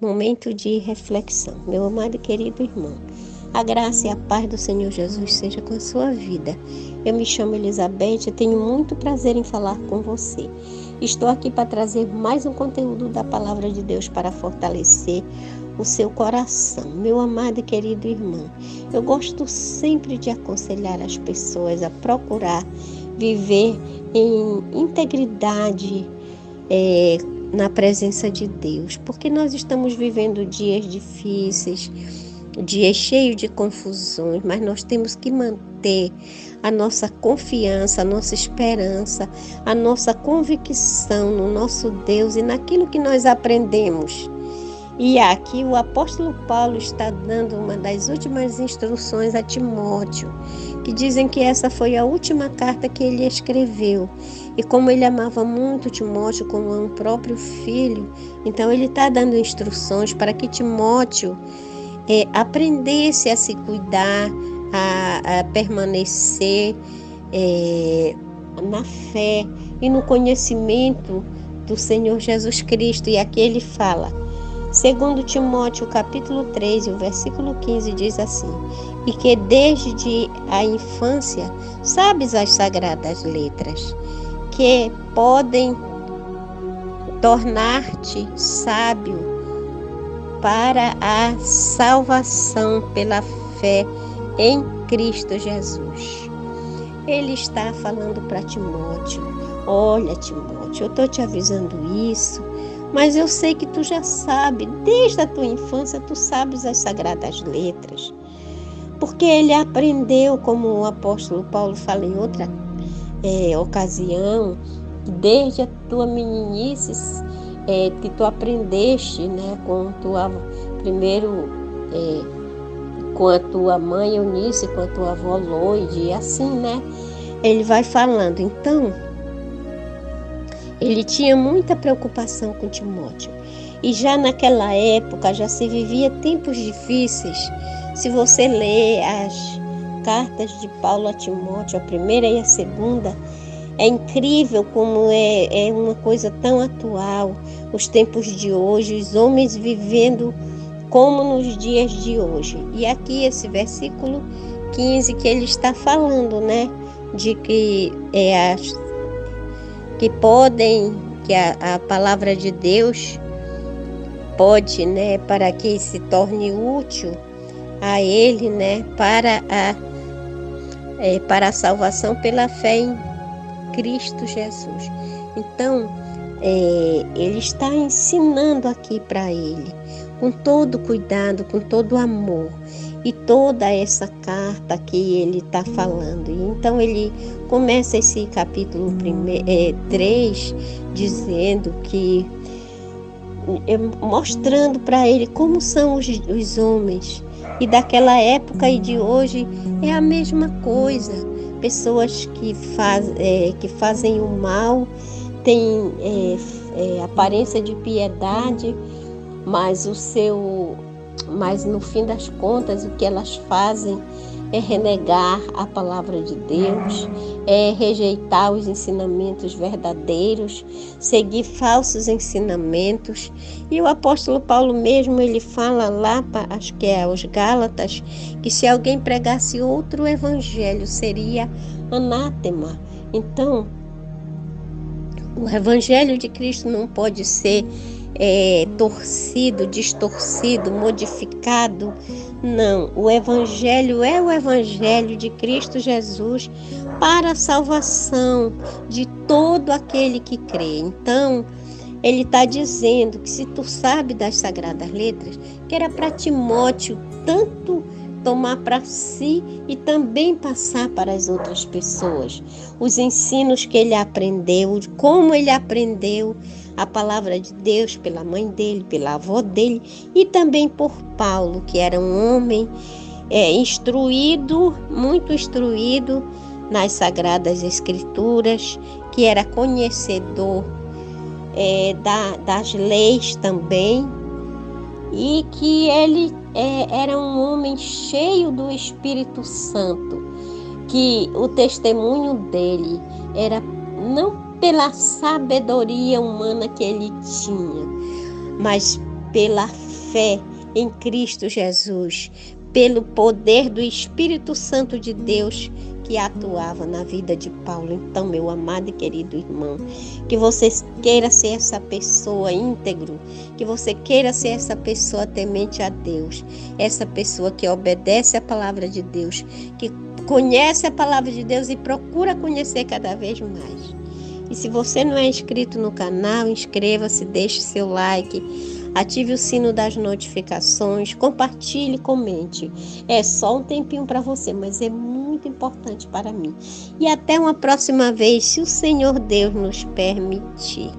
Momento de reflexão. Meu amado e querido irmão, a graça e a paz do Senhor Jesus seja com a sua vida. Eu me chamo Elizabeth e tenho muito prazer em falar com você. Estou aqui para trazer mais um conteúdo da Palavra de Deus para fortalecer o seu coração. Meu amado e querido irmão, eu gosto sempre de aconselhar as pessoas a procurar viver em integridade, na presença de Deus, porque nós estamos vivendo dias difíceis, dias cheios de confusões, mas nós temos que manter a nossa confiança, a nossa esperança, a nossa convicção no nosso Deus e naquilo que nós aprendemos. E aqui o apóstolo Paulo está dando uma das últimas instruções a Timóteo, que dizem que essa foi a última carta que ele escreveu. E como ele amava muito Timóteo como um próprio filho, então ele está dando instruções para que Timóteo aprendesse a se cuidar, a permanecer na fé e no conhecimento do Senhor Jesus Cristo. E aqui ele fala, segundo Timóteo, capítulo 3, o versículo 15, diz assim: e que desde a infância sabes as sagradas letras, que podem tornar-te sábio para a salvação pela fé em Cristo Jesus. Ele está falando para Timóteo: olha, Timóteo, eu estou te avisando isso, mas eu sei que tu já sabe, desde a tua infância tu sabes as sagradas letras, porque ele aprendeu, como o apóstolo Paulo fala em outra ocasião, desde a tua meninice, que tu aprendeste, né, com a tua mãe Eunice, com a tua avó Loide, e assim, né, ele vai falando. Então, ele tinha muita preocupação com Timóteo. E já naquela época, já se vivia tempos difíceis. Se você ler as cartas de Paulo a Timóteo, a primeira e a segunda, é incrível como é uma coisa tão atual. Os tempos de hoje, os homens vivendo como nos dias de hoje. E aqui esse versículo 15 que ele está falando, né? De que a palavra de Deus pode, né, para que se torne útil a ele, né, para a salvação pela fé em Cristo Jesus. Então, ele está ensinando aqui para ele, com todo cuidado, com todo amor, e toda essa carta que ele está falando. Então ele começa esse capítulo 3 dizendo que, mostrando para ele como são os homens, e daquela época e de hoje é a mesma coisa. Pessoas que fazem o mal, têm aparência de piedade, mas no fim das contas o que elas fazem é renegar a palavra de Deus, é rejeitar os ensinamentos verdadeiros, seguir falsos ensinamentos. E o apóstolo Paulo mesmo, ele fala lá, acho que é aos Gálatas, que se alguém pregasse outro evangelho seria anátema. Então, o evangelho de Cristo não pode ser torcido, distorcido, modificado. Não, o evangelho é o evangelho de Cristo Jesus para a salvação de todo aquele que crê. Então, ele está dizendo que se tu sabe das sagradas letras, que era para Timóteo tanto tomar para si e também passar para as outras pessoas. Os ensinos que ele aprendeu, como ele aprendeu a palavra de Deus pela mãe dele, pela avó dele, e também por Paulo, que era um homem instruído, muito instruído nas Sagradas Escrituras, que era conhecedor das leis também, e que ele era um homem cheio do Espírito Santo, que o testemunho dele era não pela sabedoria humana que ele tinha, mas pela fé em Cristo Jesus, pelo poder do Espírito Santo de Deus que atuava na vida de Paulo. Então, meu amado e querido irmão, que você queira ser essa pessoa íntegro, que você queira ser essa pessoa temente a Deus, essa pessoa que obedece a palavra de Deus, que conhece a palavra de Deus e procura conhecer cada vez mais. E se você não é inscrito no canal, inscreva-se, deixe seu like, ative o sino das notificações, compartilhe, comente. É só um tempinho para você, mas é muito importante para mim. E até uma próxima vez, se o Senhor Deus nos permitir.